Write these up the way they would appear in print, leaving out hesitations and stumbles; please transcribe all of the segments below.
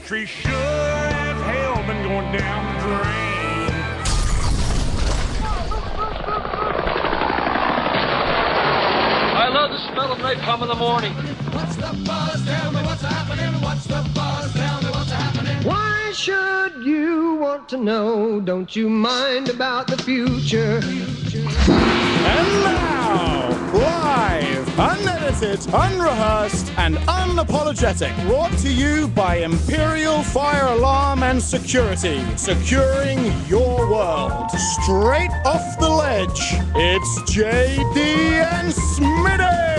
country sure as hell been going down the drain. I love the smell of napalm in the morning. What's the buzz? Tell me what's happening. What's the buzz? Tell me what's happening. Why should you want to know? Don't you mind about the future? And now, live, unedited, unrehearsed, and unapologetic, brought to you by Imperial Fire Alarm and Security, securing your world. Straight off the ledge, it's JD and Smitty!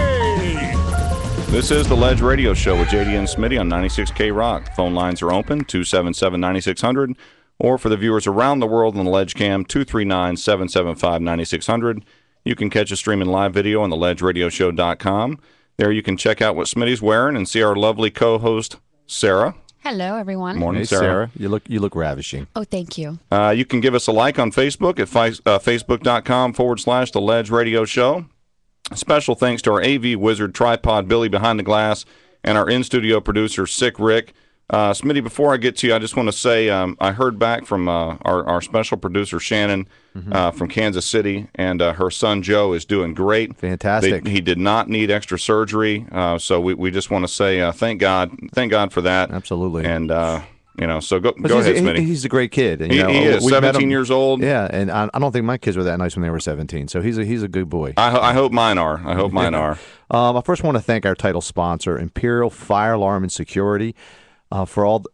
This is the Ledge Radio Show with JD and Smitty on 96K Rock. Phone lines are open, 277-9600, or for the viewers around the world on the Ledge Cam, 239-775-9600. You can catch a streaming live video on the LedgeRadioshow.com. There you can check out what Smitty's wearing and see our lovely co-host, Sarah. Hello, everyone. Morning, hey, Sarah. You look ravishing. Oh, thank you. You can give us a like on Facebook at facebook.com/The Ledge Radio Show. Special thanks to our AV wizard, Tripod Billy behind the glass, and our in-studio producer, Sick Rick. Smitty, before I get to you, I just want to say I heard back from our special producer, Shannon, from Kansas City, and her son, Joe, is doing great. Fantastic. He did not need extra surgery, so we just want to say thank God for that. Absolutely. And, so go ahead, Smitty. He's a great kid. And, he is 17 years old. Yeah, and I don't think my kids were that nice when they were 17, so he's a good boy. I hope mine are. I first want to thank our title sponsor, Imperial Fire Alarm and Security. For all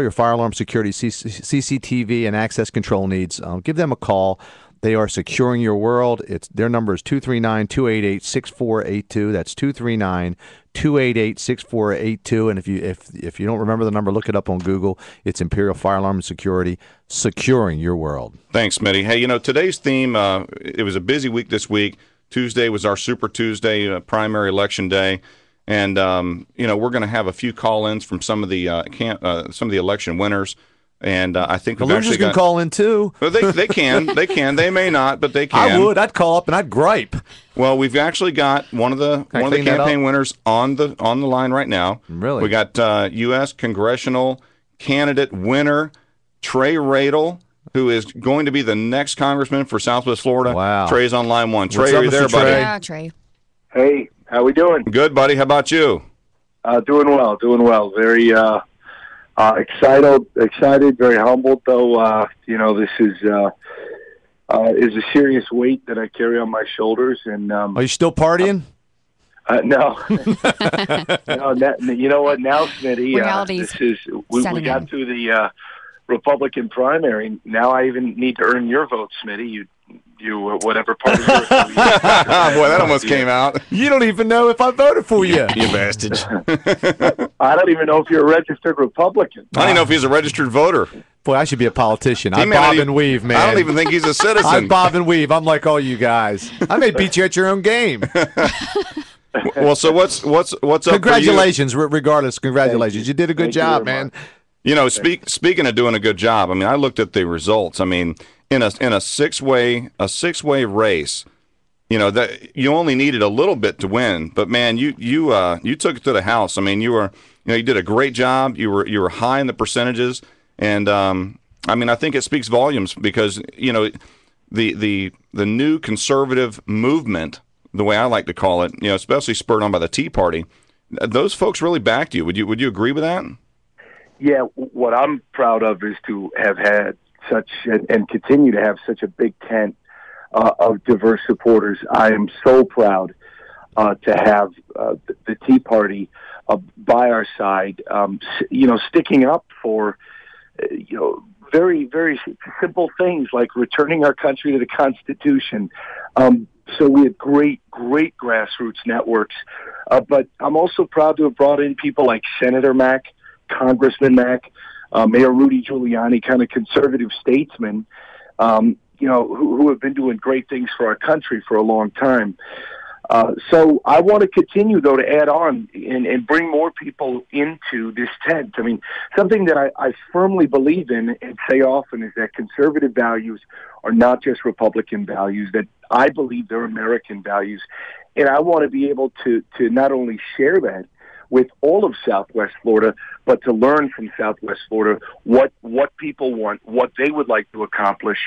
your fire alarm security, CCTV, and access control needs, give them a call. They are securing your world. Their number is 239-288-6482. That's 239-288-6482. And if you don't remember the number, look it up on Google. It's Imperial Fire Alarm and Security, securing your world. Thanks, Smitty. Hey, today's theme, it was a busy week this week. Tuesday was our Super Tuesday, primary election day. And we're going to have a few call-ins from some of the election winners, and I think the losers can call in too. Well, they can, they may not, but they can. I would. I'd call up and I'd gripe. Well, we've actually got one of the campaign winners on the line right now. Really, we got U.S. congressional candidate winner Trey Radel, who is going to be the next congressman for Southwest Florida. Wow, Trey's on line one. Trey, are you there, buddy? Yeah, Trey. Hey. How we doing? Good, buddy. How about you? Doing well. Very excited, very humbled, though. This is a serious weight that I carry on my shoulders. And are you still partying? No. No. You know what? Now, Smitty, we got through the Republican primary. Now I even need to earn your vote, Smitty. You whatever party you're Boy, that almost came out. You don't even know if I voted for you. You bastard. I don't even know if you're a registered Republican. I don't even know if he's a registered voter. Boy, I should be a politician. I bob and weave, man. I don't even think he's a citizen. I bob and weave. I'm like all you guys. I may beat you at your own game. Well, so what's up? Congratulations, regardless. Congratulations. You did a good job, man. Speaking of doing a good job, I mean, I looked at the results. I mean, in a six-way race, that you only needed a little bit to win, but man, you took it to the house. I mean, you did a great job. You were high in the percentages, and I mean, I think it speaks volumes because the new conservative movement, the way I like to call it, especially spurred on by the Tea Party, those folks really backed you. Would you agree with that? Yeah, what I'm proud of is to have had such and continue to have such a big tent of diverse supporters. I am so proud to have the Tea Party by our side, sticking up for, very, very simple things like returning our country to the Constitution. So we have great grassroots networks. But I'm also proud to have brought in people like Senator Mack, Congressman Mack, Mayor Rudy Giuliani, kind of conservative statesmen, who have been doing great things for our country for a long time. So I want to continue, though, to add on and bring more people into this tent. I mean, something that I firmly believe in and say often is that conservative values are not just Republican values, that I believe they're American values. And I want to be able to not only share that with all of Southwest Florida, but to learn from Southwest Florida what people want, what they would like to accomplish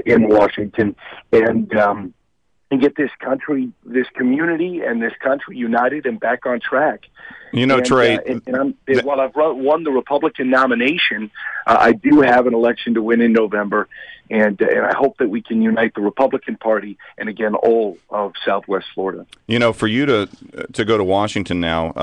in Washington, and get this country, this community, and this country united and back on track. You know, Trey, while I've won the Republican nomination, I do have an election to win in November, and I hope that we can unite the Republican Party and, again, all of Southwest Florida. You know, for you to go to Washington now,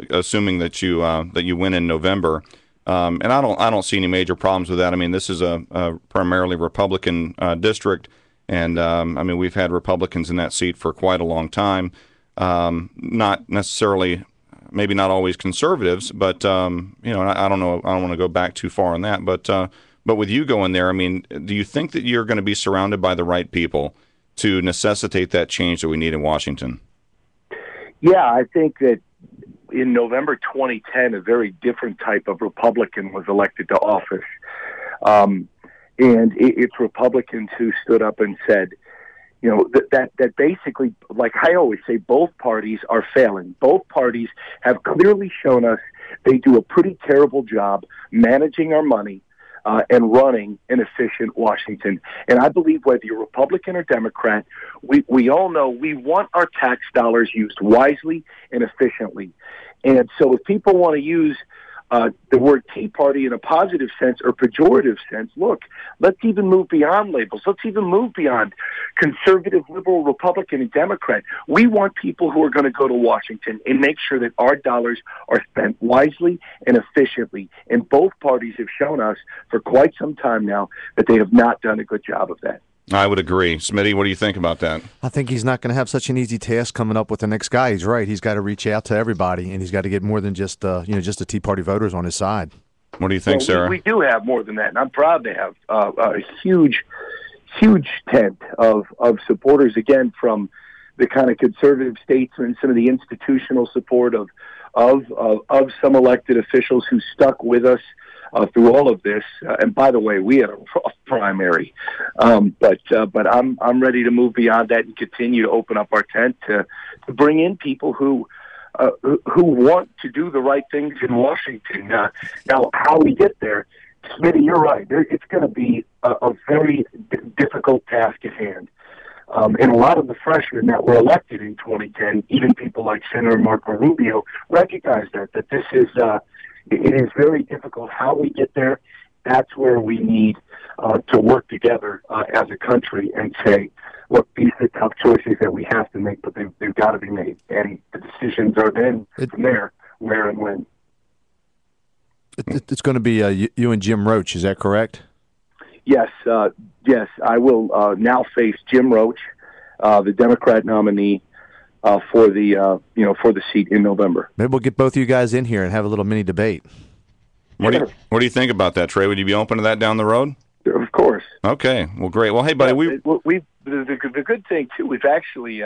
assuming that you win in November, and I don't see any major problems with that. I mean, this is a primarily Republican district, and I mean, we've had Republicans in that seat for quite a long time. Not necessarily. Maybe not always conservatives, but I don't know. I don't want to go back too far on that. But with you going there, I mean, do you think that you're going to be surrounded by the right people to necessitate that change that we need in Washington? Yeah, I think that in November 2010, a very different type of Republican was elected to office, and it's Republicans who stood up and said, you know, that basically, like I always say, both parties are failing. Both parties have clearly shown us they do a pretty terrible job managing our money and running an efficient Washington. And I believe whether you're Republican or Democrat, we all know we want our tax dollars used wisely and efficiently. And so if people want to use the word Tea Party in a positive sense or pejorative sense, look, let's even move beyond labels. Let's even move beyond conservative, liberal, Republican, and Democrat. We want people who are going to go to Washington and make sure that our dollars are spent wisely and efficiently. And both parties have shown us for quite some time now that they have not done a good job of that. I would agree. Smitty, what do you think about that? I think he's not going to have such an easy task coming up with the next guy. He's right. He's got to reach out to everybody, and he's got to get more than just just the Tea Party voters on his side. What do you think, Sarah? We do have more than that, and I'm proud to have a huge tent of supporters, again, from the kind of conservative statesmen, some of the institutional support of some elected officials who stuck with us through all of this. And by the way, we had a rough primary, but I'm ready to move beyond that and continue to open up our tent to bring in people who want to do the right things in Washington. Now, how we get there, Smitty, you're right. It's going to be a very difficult task at hand. And a lot of the freshmen that were elected in 2010, even people like Senator Marco Rubio, recognize that this is it is very difficult. How we get there, that's where we need to work together as a country and say, look, these are tough choices that we have to make, but they've got to be made. And the decisions are then from there, where and when. It's going to be you and Jim Roach, is that correct? Yes, I will now face Jim Roach, the Democrat nominee, for the seat in November. Maybe we'll get both of you guys in here and have a little mini debate. What do you think about that, Trey? Would you be open to that down the road? Of course. Okay. Well, great. Well, hey, buddy, the good thing too, we've actually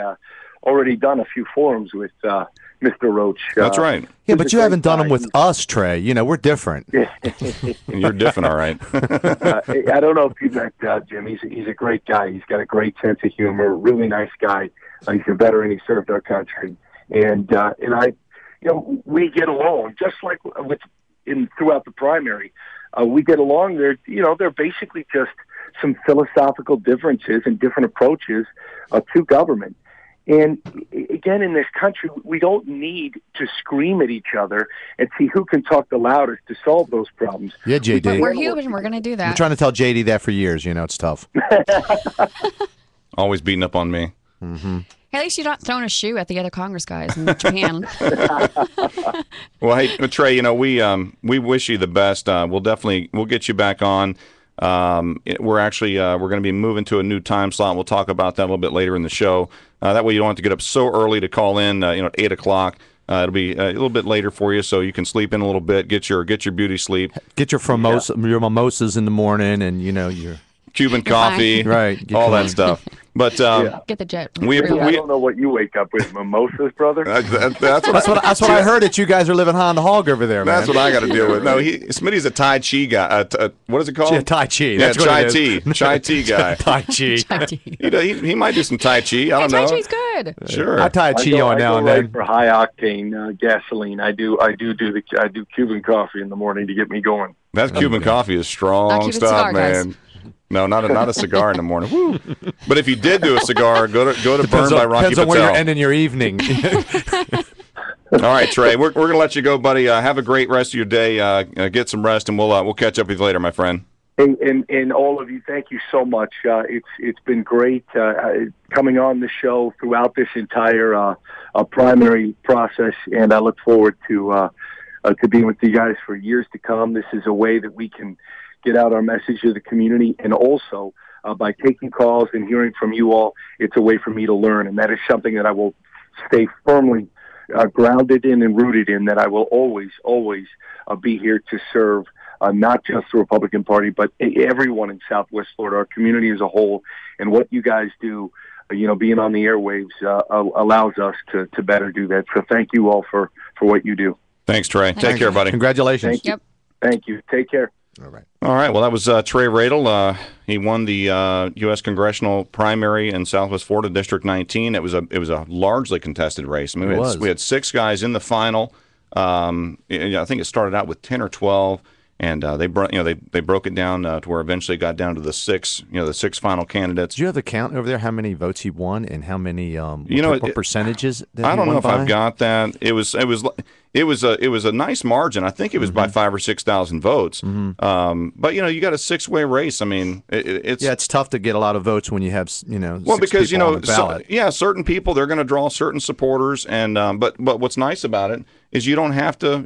already done a few forums with Mr. Roach. That's right. Yeah, but you haven't done them with us, Trey. You know, we're different. You're different, all right. I don't know if you met Jim. He's a great guy. He's got a great sense of humor. Really nice guy. He's a veteran. He served our country, and I, we get along just like throughout the primary. We get along. They're basically just some philosophical differences and different approaches to government. And again, in this country, we don't need to scream at each other and see who can talk the loudest to solve those problems. Yeah, JD. We're human. We're going to do that. I'm trying to tell JD that for years. It's tough. Always beating up on me. Mm-hmm. At least you're not throwing a shoe at the other Congress guys in Japan. Well, hey, Trey, we wish you the best. We'll get you back on. We're going to be moving to a new time slot. We'll talk about that a little bit later in the show. That way you don't have to get up so early to call in, at 8 o'clock. It'll be a little bit later for you, so you can sleep in a little bit, get your beauty sleep. Get your mimosas in the morning and, your Cuban coffee, right? All that stuff. But Get the jet. we I don't know what you wake up with, mimosas, brother. that's what I heard. That you guys are living high on the hog over there, man. That's what I got to deal with. No, Smitty's a Tai Chi guy. What is it called? Yeah, Tai Chi. Yeah, That's what Chai it is. Tea. Chai Tea guy. Tai Chi. He might do some Tai Chi. I don't know. Tai Chi's good. Sure. I Tai Chi on now and right then. for high octane gasoline. I do Cuban coffee in the morning to get me going. That Cuban coffee is strong Not Cuban stuff, cigar, man. guys. No, not a cigar in the morning. Woo. But if you did do a cigar, go to Burn by Rocky Depends on where you're Patel. ending your evening. All right, Trey, we're going to let you go, buddy. Have a great rest of your day. Get some rest, and we'll catch up with you later, my friend. And all of you, thank you so much. It's been great coming on the show throughout this entire primary process, and I look forward to being with you guys for years to come. This is a way that we can get out our message to the community, and also by taking calls and hearing from you all, it's a way for me to learn, and that is something that I will stay firmly grounded in and rooted in, that I will always be here to serve not just the Republican Party, but everyone in Southwest Florida, our community as a whole, and what you guys do, being on the airwaves allows us to better do that. So thank you all for what you do. Thanks, Trey. Take care, buddy. Congratulations. Thank you. Take care. All right. Well, that was Trey Radel. He won the U.S. congressional primary in Southwest Florida, District 19. It was a largely contested race. I mean, we had 6 guys in the final. I think it started out with 10 or 12. And they broke it down to where eventually it got down to the 6 final candidates. Do you have the count over there? How many votes he won and how many what percentages? That I don't know if by? I've got that. It was a nice margin. I think it was by 5,000 or 6,000 votes. But you got a 6-way race. I mean, it's tough to get a lot of votes when you have 6 because people on the ballot. certain people, they're going to draw certain supporters, and but what's nice about it is you don't have to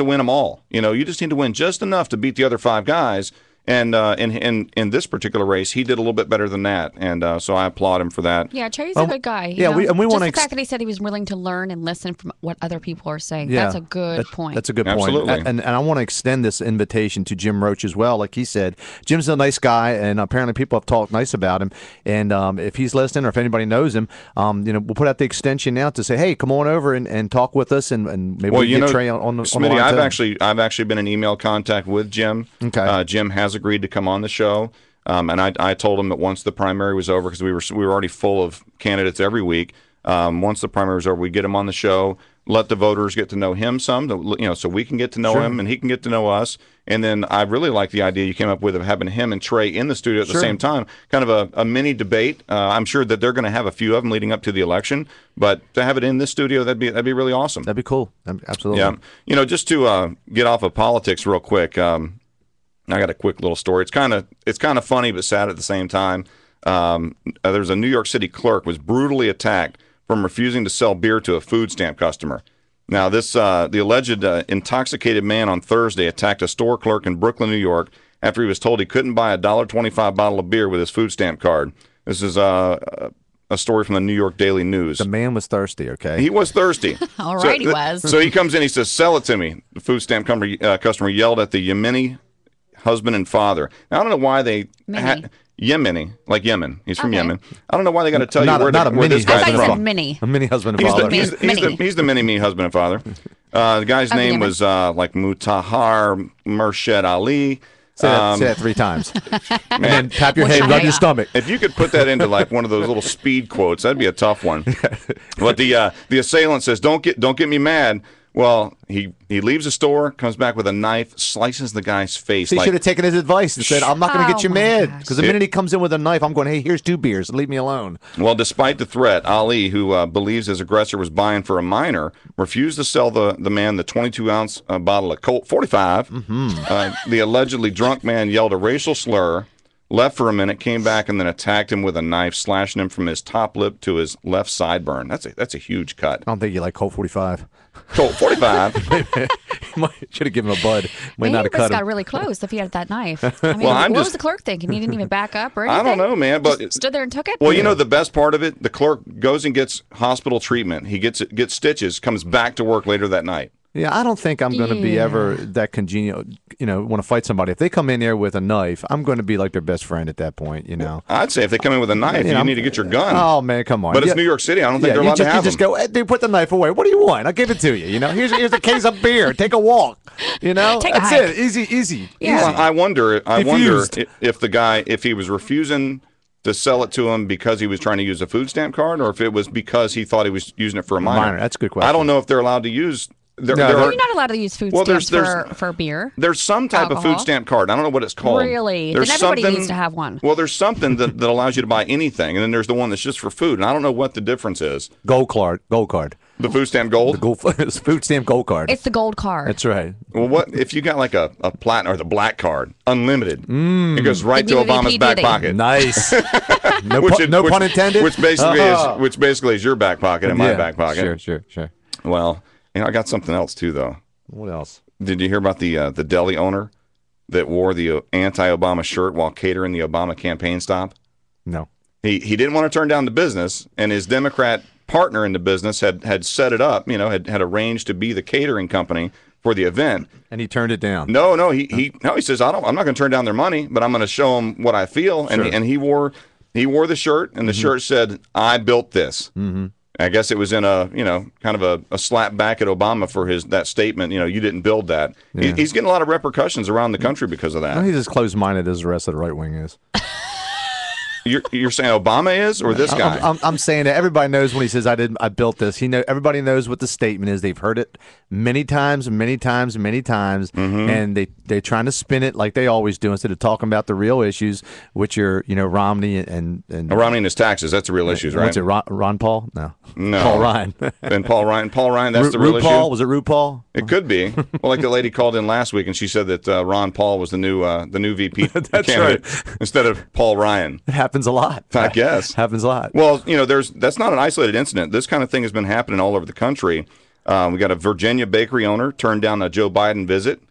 win them all. You just need to win just enough to beat the other 5 guys. And in this particular race, he did a little bit better than that, and so I applaud him for that. Yeah, Trey's a good guy. We want the fact that he said he was willing to learn and listen from what other people are saying. Yeah, that's a good point. That's a good point. Absolutely. And I want to extend this invitation to Jim Roach as well. Like he said, Jim's a nice guy, and apparently people have talked nice about him. And if he's listening, or if anybody knows him, we'll put out the extension now to say, hey, come on over and talk with us, and maybe we can get Trey on the Smitty, line. I've actually been in email contact with Jim. Okay. Jim has agreed to come on the show, and I told him that once the primary was over, because we were already full of candidates every week. Once the primary was over, we'd get him on the show, let the voters get to know him some, so we can get to know him and he can get to know us. And then I really like the idea you came up with of having him and Trey in the studio at the same time, kind of a mini debate. I'm sure that they're going to have a few of them leading up to the election, but to have it in this studio, that'd be really awesome. That'd be cool. Absolutely. Yeah. Just to get off of politics real quick. I got a quick little story. It's kind of funny but sad at the same time. There's a New York City clerk was brutally attacked from refusing to sell beer to a food stamp customer. Now, the alleged intoxicated man on Thursday attacked a store clerk in Brooklyn, New York, after he was told he couldn't buy a $1.25 bottle of beer with his food stamp card. This is a story from the New York Daily News. The man was thirsty, okay? He was thirsty. All right, he was. So he comes in, he says, "Sell it to me." The food stamp customer yelled at the Yemeni husband and father. Now, I don't know why they Yemeni, like Yemen. He's from Yemen. I don't know why they got to tell you where this guy's from. A mini husband and father. He's the mini husband and father. The guy's name was like Mutahar Murshid Ali. Say that 3 times. And then tap your head, rub your stomach. If you could put that into like one of those little speed quotes, that'd be a tough one. But the assailant says, "Don't get me mad." Well, he leaves the store, comes back with a knife, slices the guy's face. So he should have taken his advice and said, "I'm not going to get you mad." Because the minute he comes in with a knife, I'm going, "Hey, here's 2 beers. Leave me alone." Well, despite the threat, Ali, who believes his aggressor was buying for a minor, refused to sell the man the 22-ounce bottle of Colt 45. The allegedly drunk man yelled a racial slur, left for a minute, came back, and then attacked him with a knife, slashing him from his top lip to his left sideburn. That's a huge cut. I don't think you like Colt 45. Colt 45. Should have given him a bud. Maybe not have cut him. got really close if he had that knife. I mean, Well, what was the clerk thinking? He didn't even back up or anything? I don't know, man. But just stood there and took it? Well, the best part of it, the clerk goes and gets hospital treatment. He gets stitches, comes back to work later that night. Yeah, I don't think I'm going to be ever that congenial, want to fight somebody. If they come in there with a knife, I'm going to be like their best friend at that point, I'd say if they come in with a knife, you need to get your gun. Oh, man, come on. But it's New York City. I don't think they're allowed to have them. You just go, hey, dude, put the knife away. What do you want? I'll give it to you. Here's a case of beer. Take a walk. That's it. Easy. Yeah. Well, I wonder if the guy, if he was refusing to sell it to him because he was trying to use a food stamp card, or if it was because he thought he was using it for a minor. That's a good question. I don't know if they're allowed to use. You're not allowed to use food stamps for beer. There's some type of food stamp card. I don't know what it's called. Really? Then everybody needs to have one. Well, there's something that allows you to buy anything, and then there's the one that's just for food. And I don't know what the difference is. Gold card. The food stamp gold? The food stamp gold card. It's the gold card. That's right. Well, what if you got like a platinum or the black card, unlimited? It goes right to Obama's back pocket. Nice. No pun intended. Which basically is your back pocket and my back pocket. Sure. Well, I got something else too, though. What else? Did you hear about the deli owner that wore the anti-Obama shirt while catering the Obama campaign stop? No. He didn't want to turn down the business, and his Democrat partner in the business had set it up, had arranged to be the catering company for the event. And he turned it down. No, he says, I'm not going to turn down their money, but I'm going to show them what I feel. Sure. And he wore the shirt, and the shirt said, "I built this." Mm-hmm. I guess it was in a kind of a slap back at Obama for that statement. You didn't build that. Yeah. He's getting a lot of repercussions around the country because of that. Well, he's as closed-minded as the rest of the right wing is. You're saying Obama is, or this guy? I'm saying that everybody knows when he says I built this. Everybody knows what the statement is. They've heard it many times, mm-hmm. and they're trying to spin it like they always do instead of talking about the real issues, which are Romney and Romney and his taxes. That's the real issues, right? What's it, Ron Paul? No, Paul Ryan. And Paul Ryan. That's the real issue. Was it RuPaul? It could be. Well, like the lady called in last week and she said that Ron Paul was the new VP That's candidate right. instead of Paul Ryan. It happens a lot. I guess. Happens a lot. Well, that's not an isolated incident. This kind of thing has been happening all over the country. We got a Virginia bakery owner turned down a Joe Biden visit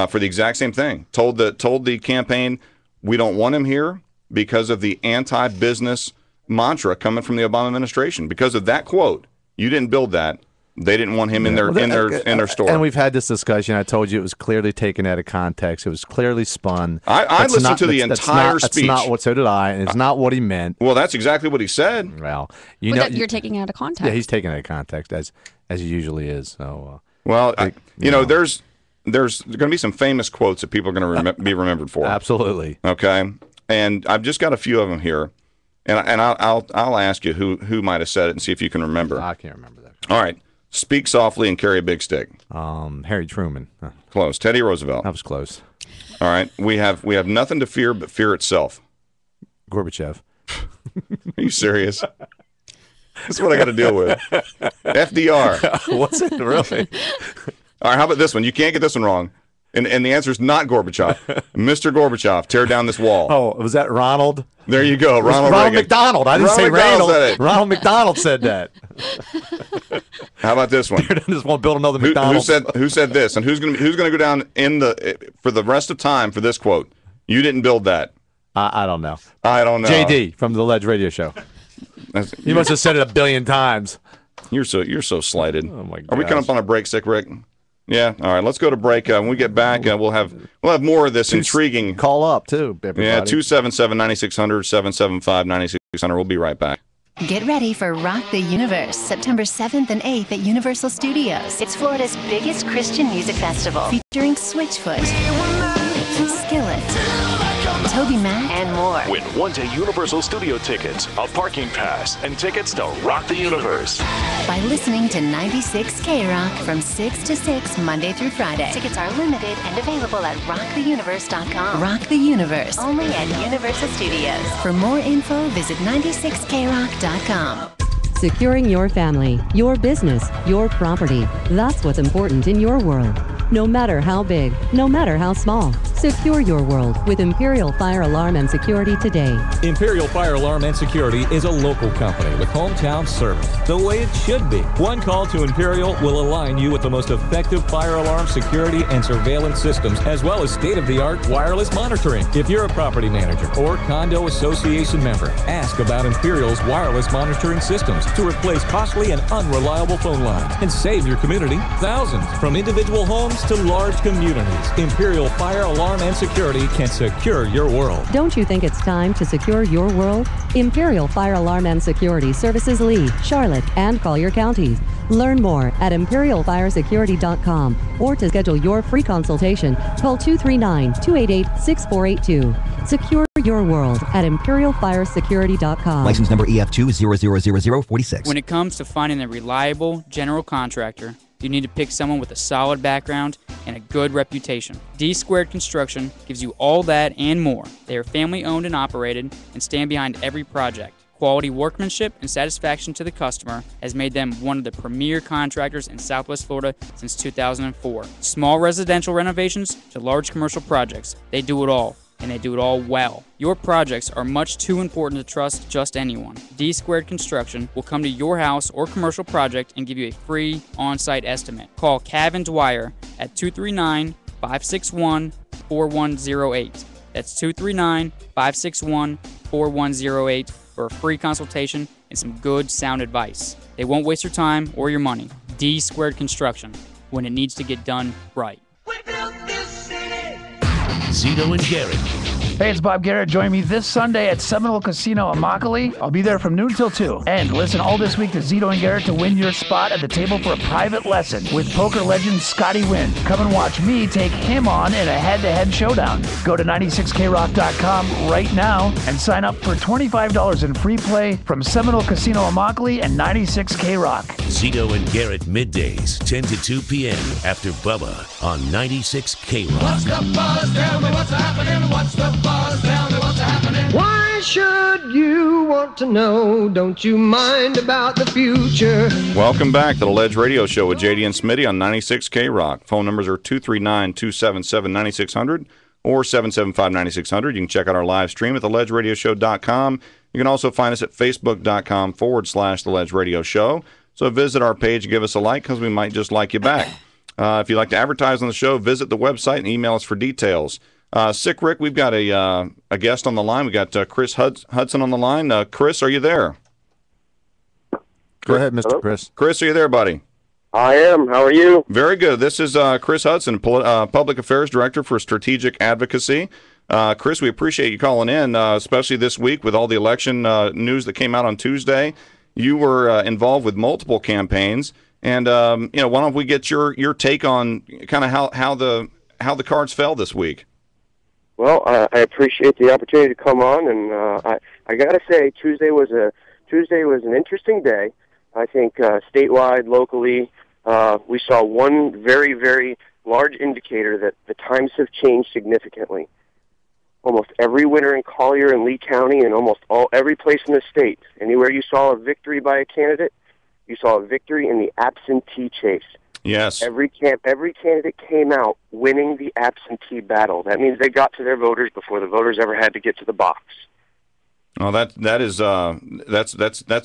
for the exact same thing. Told the campaign, we don't want him here because of the anti-business mantra coming from the Obama administration. Because of that quote, you didn't build that. They didn't want him in their store. And we've had this discussion. I told you it was clearly taken out of context. It was clearly spun. I listened to the entire speech. So did I, and it's not what he meant. Well, that's exactly what he said. Well, you're taking it out of context. Yeah, he's taking it out of context as he usually is. So, there's going to be some famous quotes that people are going to be remembered for. Absolutely. Okay, and I've just got a few of them here, and I'll ask you who might have said it and see if you can remember. I can't remember that. All right. Speak softly and carry a big stick. Harry Truman. Close. Teddy Roosevelt. That was close. All right. We have nothing to fear but fear itself. Gorbachev. Are you serious? That's what I got to deal with. FDR. What's it really? All right. How about this one? You can't get this one wrong. And the answer is not Gorbachev. Mr. Gorbachev, tear down this wall. Oh, was that Ronald? There you go. Ronald McDonald. I didn't say Randall. Ronald McDonald said that. How about this one? Just want to build another McDonald's. Who said this? And who's going to go down for the rest of time for this quote? You didn't build that. I don't know. I don't know. JD from the Ledge Radio Show. You must have said it 1 billion times. You're so slighted. Oh my God. Are we coming up on a break, Sick Rick? Yeah. All right. Let's go to break. When we get back, we'll have more of this intriguing. Call up too, everybody. Yeah. 277-9600, 775-9600. We'll be right back. Get ready for Rock the Universe, September 7th and 8th at Universal Studios. It's Florida's biggest Christian music festival, featuring Switchfoot, Skillet, Toby Mac, and more. Win one-day Universal Studio tickets, a parking pass, and tickets to Rock the Universe. By listening to 96 K-Rock from 6 to 6, Monday through Friday. Tickets are limited and available at rocktheuniverse.com. Rock the Universe, only at Universal Studios. For more info, visit 96krock.com. Securing your family, your business, your property. That's what's important in your world. No matter how big, no matter how small. Secure your world with Imperial Fire Alarm and Security today. Imperial Fire Alarm and Security is a local company with hometown service, the way it should be. One call to Imperial will align you with the most effective fire alarm security and surveillance systems, as well as state-of-the-art wireless monitoring. If you're a property manager or condo association member, ask about Imperial's wireless monitoring systems to replace costly and unreliable phone lines and save your community thousands. From individual homes to large communities, Imperial Fire Alarm and Security can secure your world. Don't you think it's time to secure your world? Imperial Fire Alarm and Security services Lee, Charlotte, and Collier counties. Learn more at imperialfiresecurity.com or to schedule your free consultation, call 239-288-6482. Secure your world at imperialfiresecurity.com. License number EF2000046. When it comes to finding a reliable general contractor, you need to pick someone with a solid background and a good reputation. D Squared Construction gives you all that and more. They are family owned and operated and stand behind every project. Quality workmanship and satisfaction to the customer has made them one of the premier contractors in Southwest Florida since 2004. Small residential renovations to large commercial projects, they do it all, and they do it all well. Your projects are much too important to trust just anyone. D Squared Construction will come to your house or commercial project and give you a free on-site estimate. Call Cav and Dwyer at 239-561-4108. That's 239-561-4108 for a free consultation and some good sound advice. They won't waste your time or your money. D Squared Construction, when it needs to get done right. Zito and Garrett. Hey, it's Bob Garrett. Join me this Sunday at Seminole Casino Immokalee. I'll be there from noon till 2. And listen all this week to Zito and Garrett to win your spot at the table for a private lesson with poker legend Scotty Wynn. Come and watch me take him on in a head-to-head showdown. Go to 96krock.com right now and sign up for $25 in free play from Seminole Casino Immokalee and 96K Rock. Zito and Garrett middays, 10 to 2 p.m. after Bubba on 96K Rock. What's the buzz? Tell me what's happening. What's the buzz? Tell me what's happening. Why should you want to know? Don't you mind about the future? Welcome back to the Ledge Radio Show with JD and Smitty on 96K Rock. Phone numbers are 239-277-9600 or 775-9600. You can check out our live stream at theledgeradioshow.com. You can also find us at facebook.com/The Ledge Radio Show. So visit our page, give us a like, because we might just like you back. If you'd like to advertise on the show, visit the website and email us for details. Sick Rick, we've got a guest on the line. We got Chris Hudson on the line. Chris, are you there? Go ahead, Mr. Hello? Chris. Chris, are you there, buddy? I am. How are you? Very good. This is Chris Hudson, Public Affairs Director for Strategic Advocacy. Chris, we appreciate you calling in, especially this week with all the election news that came out on Tuesday. You were involved with multiple campaigns, and why don't we get your take on kind of how the cards fell this week? Well, I appreciate the opportunity to come on, and I got to say, Tuesday was an interesting day. I think statewide, locally, we saw one very, very large indicator that the times have changed significantly. Almost every winner in Collier and Lee County, and almost every place in the state, anywhere you saw a victory by a candidate, you saw a victory in the absentee chase. Yes. Every candidate came out winning the absentee battle. That means they got to their voters before the voters ever had to get to the box. Oh, that's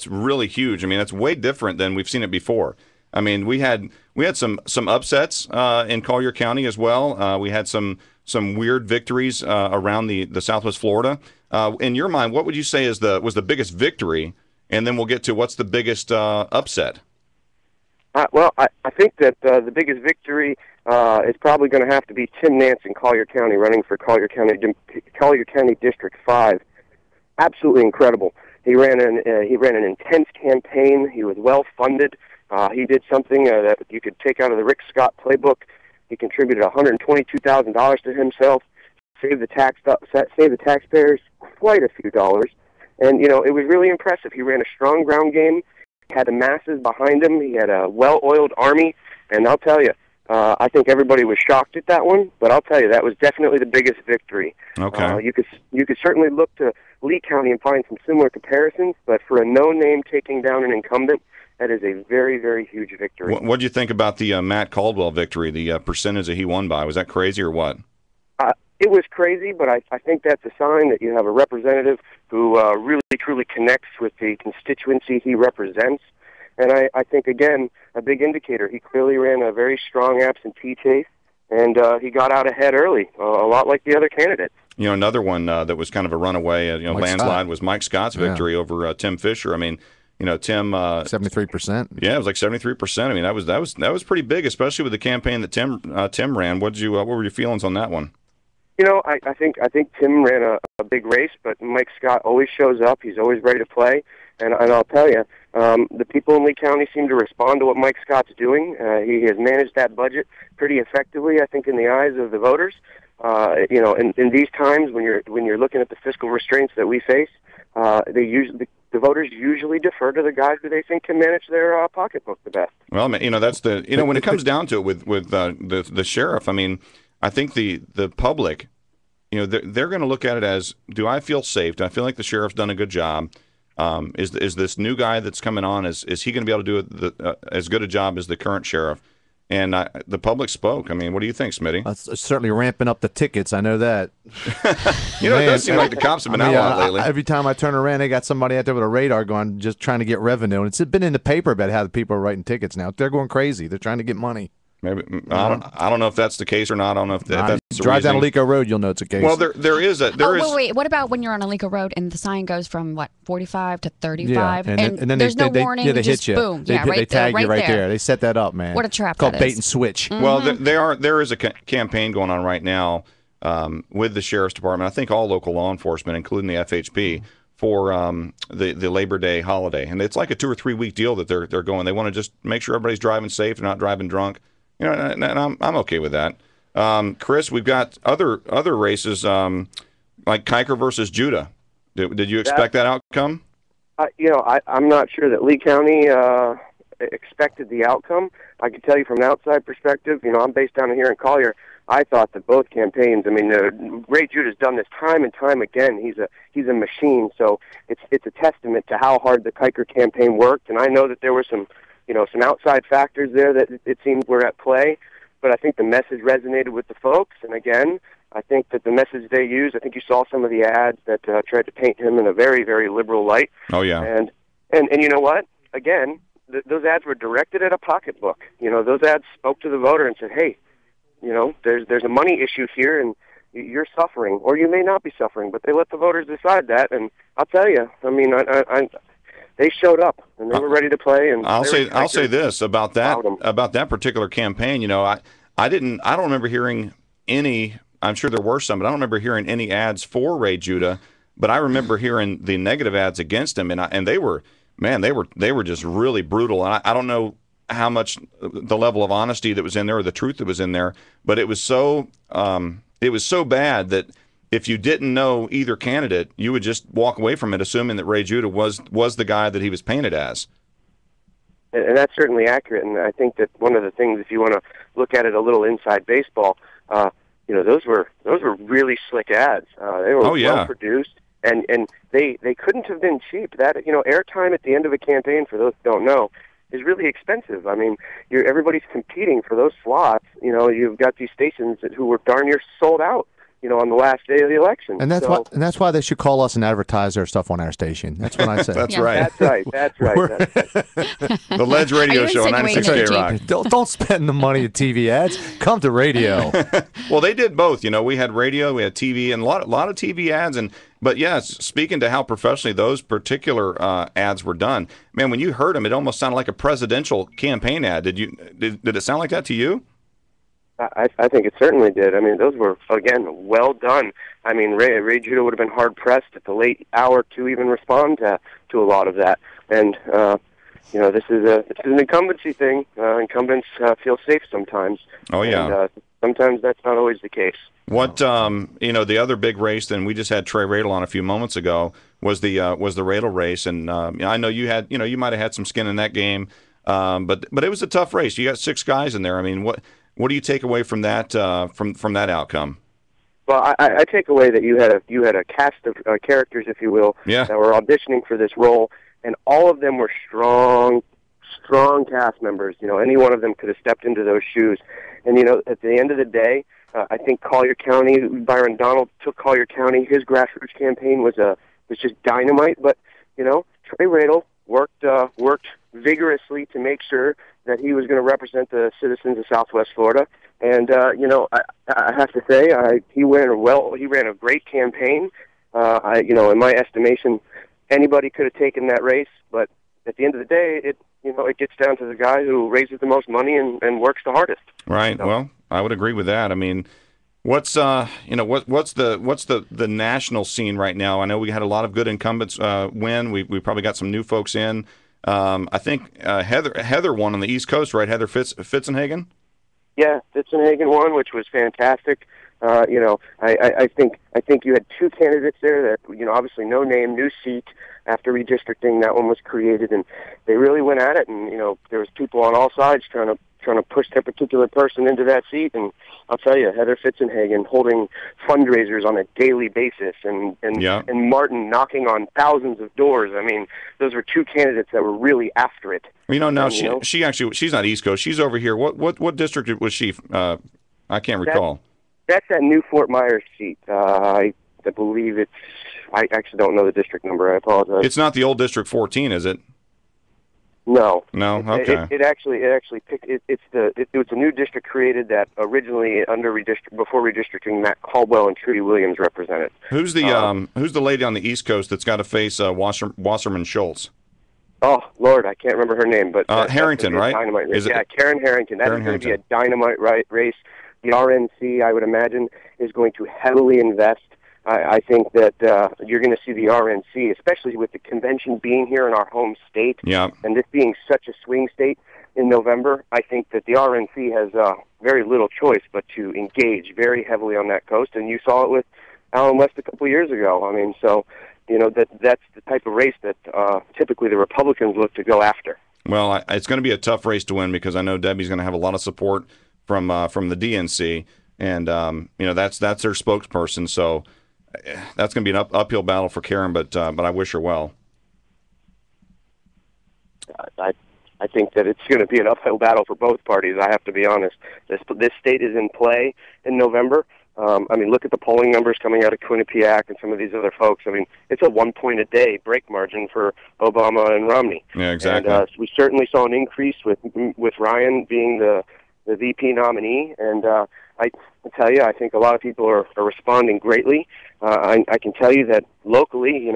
really huge. I mean, that's way different than we've seen it before. I mean, we had some upsets in Collier County as well. We had some weird victories around the Southwest Florida. In your mind, what would you say was the biggest victory? And then we'll get to what's the biggest upset. Well, I think that the biggest victory is probably going to have to be Tim Nance in Collier County, running for Collier County District 5. Absolutely incredible. He ran an intense campaign. He was well funded. He did something that you could take out of the Rick Scott playbook. He contributed $122,000 to himself, saved the taxpayers quite a few dollars, and it was really impressive. He ran a strong ground game. Had the masses behind him. He had a well-oiled army, and I'll tell you, I think everybody was shocked at that one. But I'll tell you, that was definitely the biggest victory. Okay. You could certainly look to Lee County and find some similar comparisons, but for a no-name taking down an incumbent, that is a very, very huge victory. What do you think about the Matt Caldwell victory? The percentage that he won by, was that crazy or what? It was crazy, but I think that's a sign that you have a representative who really, truly connects with the constituency he represents. And I think, again, a big indicator. He clearly ran a very strong absentee chase, and he got out ahead early, a lot like the other candidates. You know, another one that was kind of a runaway, landslide was Mike Scott's victory over Tim Fisher. I mean, Tim 73%. Yeah, it was like 73%. I mean, that was pretty big, especially with the campaign that Tim ran. What were your feelings on that one? I think Tim ran a big race, but Mike Scott always shows up. He's always ready to play, and I'll tell you, the people in Lee County seem to respond to what Mike Scott's doing. He has managed that budget pretty effectively, I think, in the eyes of the voters. In these times when you're looking at the fiscal restraints that we face, the voters usually defer to the guys who they think can manage their pocketbook the best. Well, that's when it comes down to it with the sheriff. I mean, I think the public, they're going to look at it as, do I feel safe? Do I feel like the sheriff's done a good job? Is this new guy that's coming on, is he going to be able to do as good a job as the current sheriff? And the public spoke. I mean, what do you think, Smitty? Certainly ramping up the tickets. I know that. It does seem like the cops have been out a lot lately. Every time I turn around, they got somebody out there with a radar going, just trying to get revenue. And it's been in the paper about how the people are writing tickets now. They're going crazy. They're trying to get money. Maybe I don't know if that's the case or not. I don't know if that's the drive down reasoning. Alico Road, you'll know it's a case. Well, there is. Wait. What about when you're on Alico Road and the sign goes from 45 to 35, and then there's no warning, they just hit you. boom, They tag you right there. They set that up, man. What a trap! It's called that bait is. and switch. Mm-hmm. Well, there is a campaign going on right now with the sheriff's department. I think all local law enforcement, including the FHP, for the Labor Day holiday, and it's like a 2 or 3 week deal that they're going. They want to just make sure everybody's driving safe, they're not driving drunk. And I'm okay with that. Chris, we've got other races like Kiker versus Judah. Did you expect that outcome? I'm not sure that Lee County expected the outcome. I can tell you from an outside perspective, I'm based down here in Collier. I thought that both campaigns, Ray Judah's done this time and time again. He's a machine, so it's a testament to how hard the Kiker campaign worked. And I know that there were some outside factors there that it seemed were at play, but I think the message resonated with the folks. And again, I think that the message they used, I think you saw some of the ads that tried to paint him in a very, very liberal light. Oh yeah. And you know what? Again, those ads were directed at a pocketbook. Those ads spoke to the voter and said, hey, there's a money issue here, and you're suffering, or you may not be suffering, but they let the voters decide that. And I'll tell you, they showed up and they were ready to play. And I'll say this about that particular campaign. I don't remember hearing any. I'm sure there were some, but I don't remember hearing any ads for Ray Judah. But I remember hearing the negative ads against him, and they were just really brutal. And I don't know how much the level of honesty that was in there or the truth that was in there, but it was so bad that if you didn't know either candidate, you would just walk away from it assuming that Ray Judah was the guy that he was painted as. And that's certainly accurate. And I think that one of the things, if you want to look at it a little inside baseball, those were really slick ads. They were well produced, and they couldn't have been cheap. That airtime at the end of a campaign, for those who don't know, is really expensive. Everybody's competing for those slots. You've got these stations who were darn near sold out, on the last day of the election. And that's why they should call us and advertise their stuff on our station. That's what I say. That's right. That's right. The Ledge Radio Show on 96 K-Rock. Don't spend the money at TV ads. Come to radio. Well, they did both. We had radio, we had TV, and a lot of TV ads. But yes, speaking to how professionally those particular ads were done, man, when you heard them, it almost sounded like a presidential campaign ad. Did it sound like that to you? I think it certainly did. Those were, again, well done. Ray Judah would have been hard-pressed at the late hour to even respond to a lot of that. And, this is an incumbency thing. Incumbents feel safe sometimes. Oh, yeah. And, sometimes that's not always the case. What, the other big race, and we just had Trey Radel on a few moments ago, was the Radel race. And I know you had, you might have had some skin in that game, but it was a tough race. You got 6 guys in there. What do you take away from that from that outcome? Well, I take away that you had a cast of characters, if you will, that were auditioning for this role, and all of them were strong cast members. Any one of them could have stepped into those shoes. And at the end of the day, I think Collier County, Byron Donald took Collier County. His grassroots campaign was just dynamite. But Trey Radel worked vigorously to make sure that he was going to represent the citizens of Southwest Florida. And I have to say, he ran a great campaign. In my estimation, anybody could have taken that race, but at the end of the day, it gets down to the guy who raises the most money and works the hardest. Right. So. Well, I would agree with that. I mean, what's the national scene right now? I know we had a lot of good incumbents win. We probably got some new folks in. I think Heather won on the East Coast, right? Heather Fitzenhagen. Yeah, Fitzenhagen won, which was fantastic. I think you had two candidates there that, obviously no name, new seat after redistricting. That one was created, and they really went at it. And there was people on all sides trying to push their particular person into that seat. And I'll tell you, Heather Fitzenhagen holding fundraisers on a daily basis, and Martin knocking on thousands of doors. I mean, those were two candidates that were really after it. She's not East Coast. She's over here. What district was she? I can't recall. That's that new Fort Myers seat. I believe it's. I actually don't know the district number. I apologize. It's not the old District 14, is it? No. No. Okay. It actually picked. It was a new district created that originally before redistricting, Matt Caldwell and Trudy Williams represented. Who's the lady on the East Coast that's got to face Wasserman Schultz? Oh Lord, I can't remember her name, but Harrington, right? Karen Harrington. That is going to be a dynamite race. The RNC, I would imagine, is going to heavily invest. I think that you're going to see the RNC, especially with the convention being here in our home state, and this being such a swing state in November. I think that the RNC has very little choice but to engage very heavily on that coast, and you saw it with Allen West a couple years ago. I mean, so that's the type of race that typically the Republicans look to go after. Well, it's going to be a tough race to win because I know Debbie's going to have a lot of support from the DNC, and that's their spokesperson. So that's going to be an uphill battle for Karen, but I wish her well. I think that it's going to be an uphill battle for both parties. I have to be honest. This state is in play in November. Look at the polling numbers coming out of Quinnipiac and some of these other folks. I mean, it's a 1 point a day break margin for Obama and Romney. Yeah, exactly. And we certainly saw an increase with Ryan being the VP nominee, and I tell you, I think a lot of people are responding greatly. I can tell you that locally,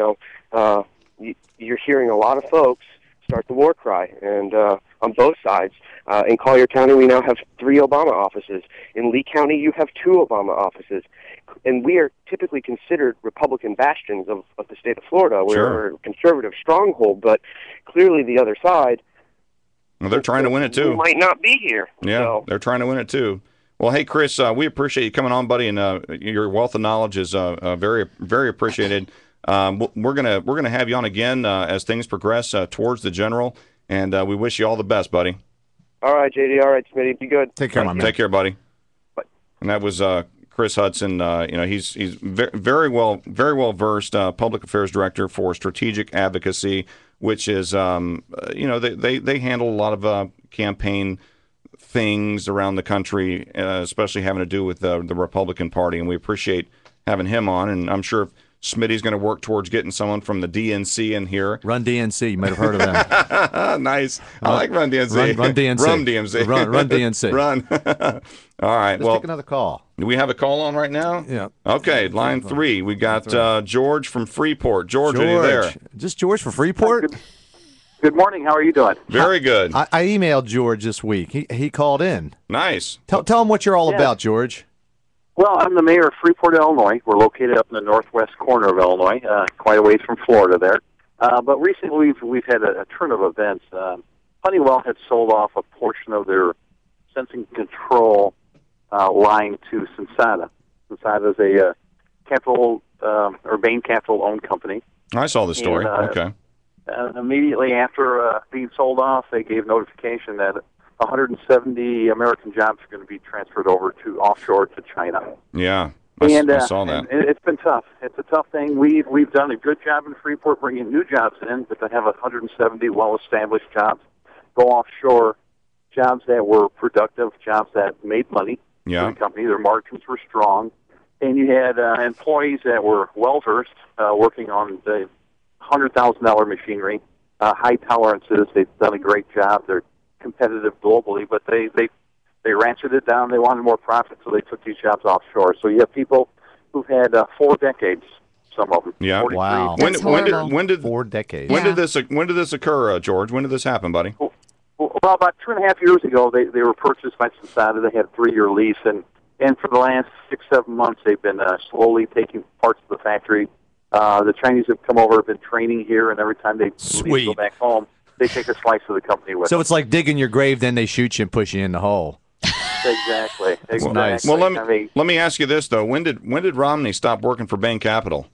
you're hearing a lot of folks start the war cry, and on both sides. In Collier County, we now have 3 Obama offices. In Lee County, you have 2 Obama offices. And we are typically considered Republican bastions of the state of Florida. We're a conservative stronghold, but clearly the other side... Well, they're trying to win it, too. We might not be here. Yeah, so. They're trying to win it, too. Well, hey, Chris, we appreciate you coming on, buddy, and your wealth of knowledge is very, very appreciated. We're gonna have you on again as things progress towards the general, and we wish you all the best, buddy. All right, JD. All right, Smitty. Be good. Take care, my man. Take care, buddy. Bye. And that was Chris Hudson. He's very well versed public affairs director for strategic advocacy, which is they handle a lot of campaign things around the country, especially having to do with the Republican Party, and we appreciate having him on. And I'm sure Smitty's going to work towards getting someone from the DNC in here. Run DNC, you might have heard of them. Nice. I like Run DNC. Run DNC. Run DNC. Run DNC. Run. All right. Let's take another call. Do we have a call on right now? Yeah. Okay, line 3. We got George from Freeport. George, are you there? Just George from Freeport? Good morning. How are you doing? Very good. I emailed George this week. He called in. Nice. Tell him what you're all about, George. Well, I'm the mayor of Freeport, Illinois. We're located up in the northwest corner of Illinois, quite a ways from Florida there. But recently we've had a turn of events. Honeywell had sold off a portion of their sensing control line to Sensata. Sensata is a Bain Capital-owned company. I saw the story. Okay. Immediately after being sold off, they gave notification that 170 American jobs are going to be transferred over to offshore to China. Yeah, I saw that. And it's been tough. It's a tough thing. We've done a good job in Freeport bringing new jobs in, but to have 170 well-established jobs go offshore, jobs that were productive, jobs that made money, Yeah. for the company. Their margins were strong. And you had employees that were well-versed, working on the $100,000 machinery, high tolerances. They've done a great job. They're competitive globally, but they ratcheted it down. They wanted more profit, so they took these jobs offshore. So you have people who've had 4 decades, some of them. Yeah. 43. Wow. When did 4 decades? When did this occur, George? When did this happen, buddy? Well, about 2.5 years ago, they were purchased by Cecil. They had a 3-year lease, and for the last 6-7 months, they've been slowly taking parts of the factory. The Chinese have come over, have been training here, and every time they leave, go back home, they take a slice of the company with So them. it's like digging your grave, then they shoot you and push you in the hole. Exactly. Nice. Well, let me ask you this though: when did Romney stop working for Bain Capital?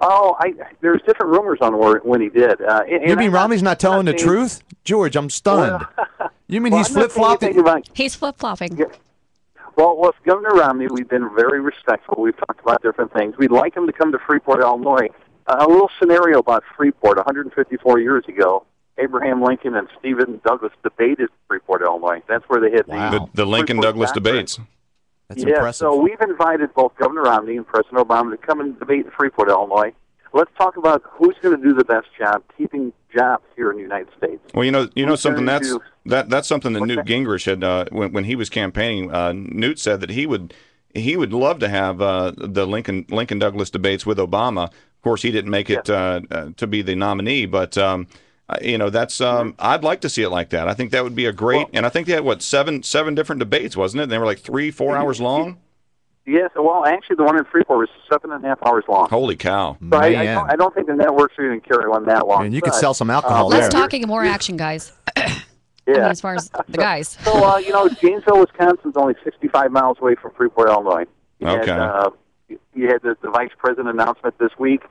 Oh, there's different rumors on when he did. You mean Romney's not telling the truth? George, I'm stunned. You mean he's flip-flopping? He's flip-flopping. Yeah. Well, with Governor Romney, we've been very respectful. We've talked about different things. We'd like him to come to Freeport, Illinois. A little scenario about Freeport. 154 years ago, Abraham Lincoln and Stephen Douglas debated Freeport, Illinois. That's where they had the Lincoln-Douglas debates. That's impressive. So we've invited both Governor Romney and President Obama to come and debate in Freeport, Illinois. Let's talk about who's going to do the best job keeping jobs here in the United States. Well, you know something that's something that Newt Gingrich had when he was campaigning. Newt said that he would love to have the Lincoln Douglas debates with Obama. Of course, he didn't make it to be the nominee, but that's I'd like to see it like that. I think that would be a great. And I think they had seven different debates, wasn't it? And they were like 3-4 hours long. Yes, well, actually, the one in Freeport was 7.5 hours long. Holy cow! So I don't think the networks are going to carry one that long. And you could sell some alcohol there. Let's talking more action, guys. Yeah. I mean, as far as the guys. So, Janesville, Wisconsin's only 65 miles away from Freeport, Illinois. You had the vice president announcement this week.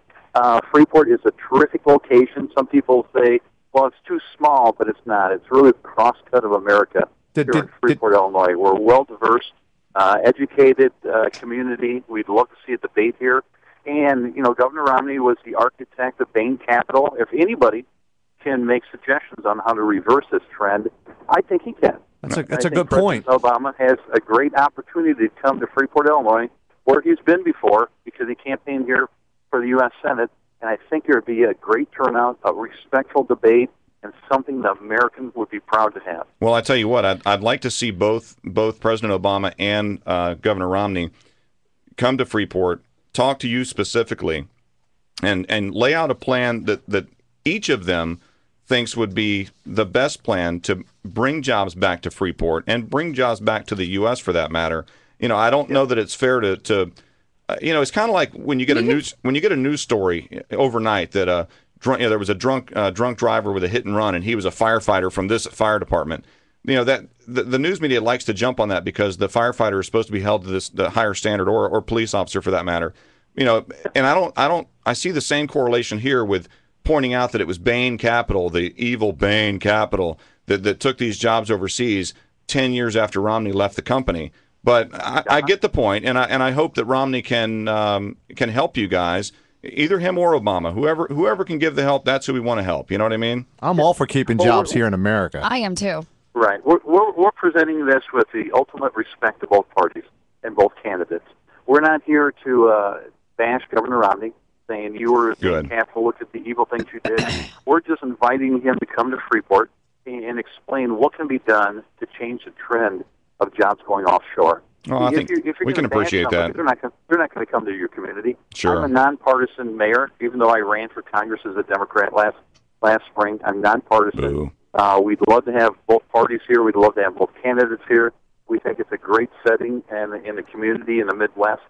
Freeport is a terrific location. Some people say, well, it's too small, but it's not. It's really the crosscut of America here in Freeport, Illinois. We're well-diverse, educated community. We'd love to see a debate here. And, Governor Romney was the architect of Bain Capital. If anybody can make suggestions on how to reverse this trend, I think he can. That's a good point. President Obama has a great opportunity to come to Freeport, Illinois, where he's been before, because he campaigned here for the U.S. Senate, and I think there would be a great turnout, a respectful debate, and something that Americans would be proud to have. Well, I tell you what, I'd like to see both President Obama and Governor Romney come to Freeport, talk to you specifically, and lay out a plan that each of them thinks would be the best plan to bring jobs back to Freeport and bring jobs back to the U.S. for that matter. I don't know that it's fair to it's kind of like when you get a news story overnight that there was a drunk driver with a hit and run, and he was a firefighter from this fire department. That the news media likes to jump on that because the firefighter is supposed to be held to the higher standard, or police officer for that matter. And I see the same correlation here with pointing out that it was Bain Capital, the evil Bain Capital, that took these jobs overseas 10 years after Romney left the company. But I get the point, and I hope that Romney can help you guys, either him or Obama, whoever can give the help. That's who we want to help. You know what I mean? I'm all for keeping jobs here in America. I am too. Right. We're presenting this with the ultimate respect to both parties and both candidates. We're not here to bash Governor Romney, saying you were in Capitol, look at the evil things you did. We're just inviting him to come to Freeport and explain what can be done to change the trend of jobs going offshore. Well, I think we can appreciate that. They're not going to come to your community. Sure. I'm a nonpartisan mayor, even though I ran for Congress as a Democrat last spring. I'm nonpartisan. We'd love to have both parties here. We'd love to have both candidates here. We think it's a great setting in the community in the Midwest,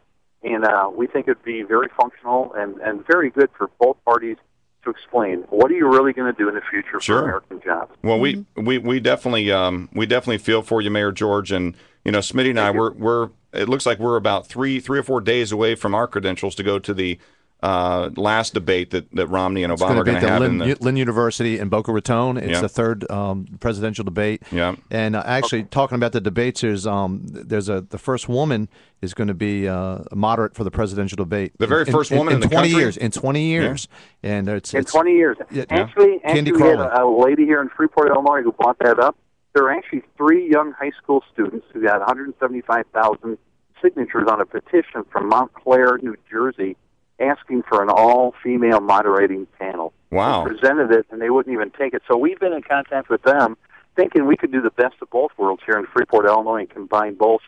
and we think it'd be very functional and very good for both parties to explain what are you really going to do in the future for American jobs. Well, we definitely feel for you, Mayor George, and Smitty and I we're it looks like we're about three or 4 days away from our credentials to go to the last debate that Romney and Obama are going to have in Lynn University in Boca Raton. It's the third presidential debate. Yeah. And actually, talking about the debates, there's the first woman is going to be a moderate for the presidential debate. The very first woman in the 20 country? years. In 20 years. Yeah. And in 20 years. Actually, we had a lady here in Freeport, Illinois, who brought that up. there are actually 3 young high school students who got 175,000 signatures on a petition from Montclair, New Jersey, asking for an all-female moderating panel. Wow. We presented it, and they wouldn't even take it. So we've been in contact with them, thinking we could do the best of both worlds here in Freeport, Illinois, and combine both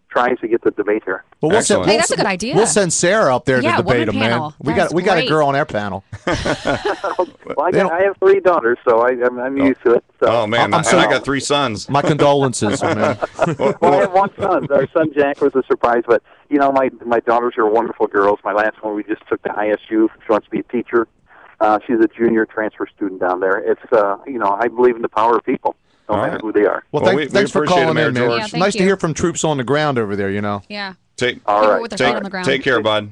trying to get the debate here. Well, Hey, that's a good idea. We'll send Sarah up there Yeah, to debate woman them, man. panel. We That's got a great. girl on our panel. Well, I have 3 daughters, so I'm used to it. So. Oh, man. I'm And so- I got 3 sons. My condolences, man. Well, I have 1 son. Our son Jack was a surprise, but my daughters are wonderful girls. My last one, we just took to ISU. She wants to be a teacher. She's a junior transfer student down there. It's I believe in the power of people, no matter who they are. Well, we thanks for appreciate it, calling Mayor in, man. George. Yeah, thank Nice to you. hear from troops on the ground over there, Yeah. Take All with their right. feet on the ground. Take care, bud.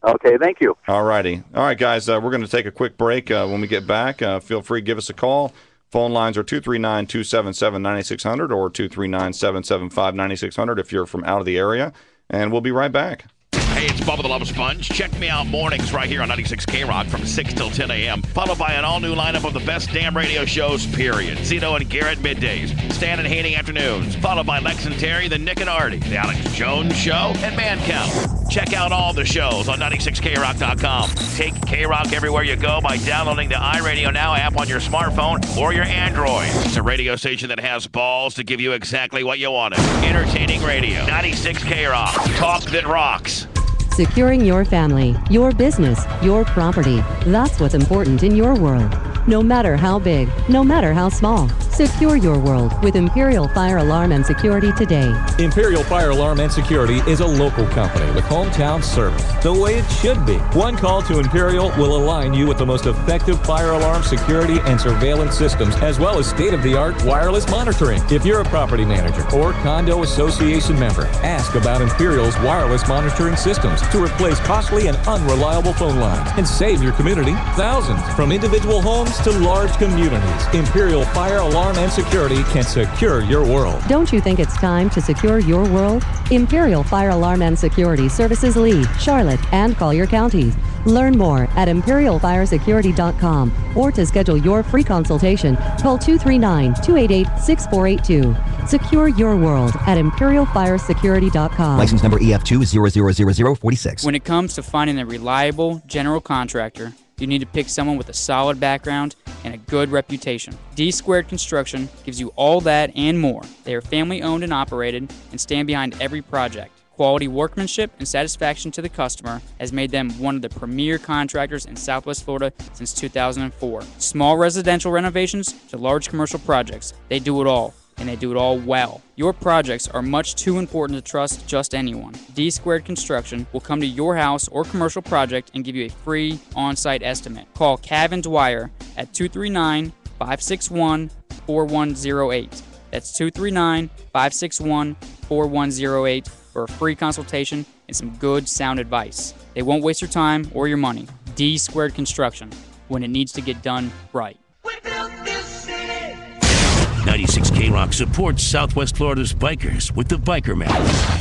Okay, thank you. All righty. All right, guys, we're going to take a quick break. When we get back, feel free to give us a call. Phone lines are 239-277-9600 or 239-775-9600 if you're from out of the area. And we'll be right back. Hey, it's Bubba the Love Sponge. Check me out mornings right here on 96 K-Rock from 6 till 10 a.m., followed by an all-new lineup of the best damn radio shows, period. Zito and Garrett middays, Stan and Haney afternoons, followed by Lex and Terry, the Nick and Artie, the Alex Jones Show, and Man Count. Check out all the shows on 96krock.com. Take K-Rock everywhere you go by downloading the iRadio Now app on your smartphone or your Android. It's a radio station that has balls to give you exactly what you wanted. Entertaining radio. 96 K-Rock. Talk that rocks. Securing your family, your business, your property. That's what's important in your world. No matter how big, no matter how small, secure your world with Imperial Fire Alarm and Security today. Imperial Fire Alarm and Security is a local company with hometown service, the way it should be. One call to Imperial will align you with the most effective fire alarm security and surveillance systems, as well as state-of-the-art wireless monitoring. If you're a property manager or condo association member, ask about Imperial's wireless monitoring systems to replace costly and unreliable phone lines and save your community thousands. From individual homes to large communities, Imperial Fire Alarm and Security can secure your world. Don't you think it's time to secure your world? Imperial Fire Alarm and Security services Lee, Charlotte, and Collier counties. Learn more at imperialfiresecurity.com or to schedule your free consultation, call 239-288-6482. Secure your world at imperialfiresecurity.com. License number EF2000046. When it comes to finding a reliable general contractor, you need to pick someone with a solid background and a good reputation. D-Squared Construction gives you all that and more. They are family owned and operated and stand behind every project. Quality workmanship and satisfaction to the customer has made them one of the premier contractors in Southwest Florida since 2004. Small residential renovations to large commercial projects, they do it all. And they do it all well. Your projects are much too important to trust just anyone. D-Squared Construction will come to your house or commercial project and give you a free on-site estimate. Call Cavan Dwyer at 239-561-4108. That's 239-561-4108 for a free consultation and some good sound advice. They won't waste your time or your money. D-Squared Construction, when it needs to get done right. 96 K-Rock supports Southwest Florida's bikers with the Biker Map.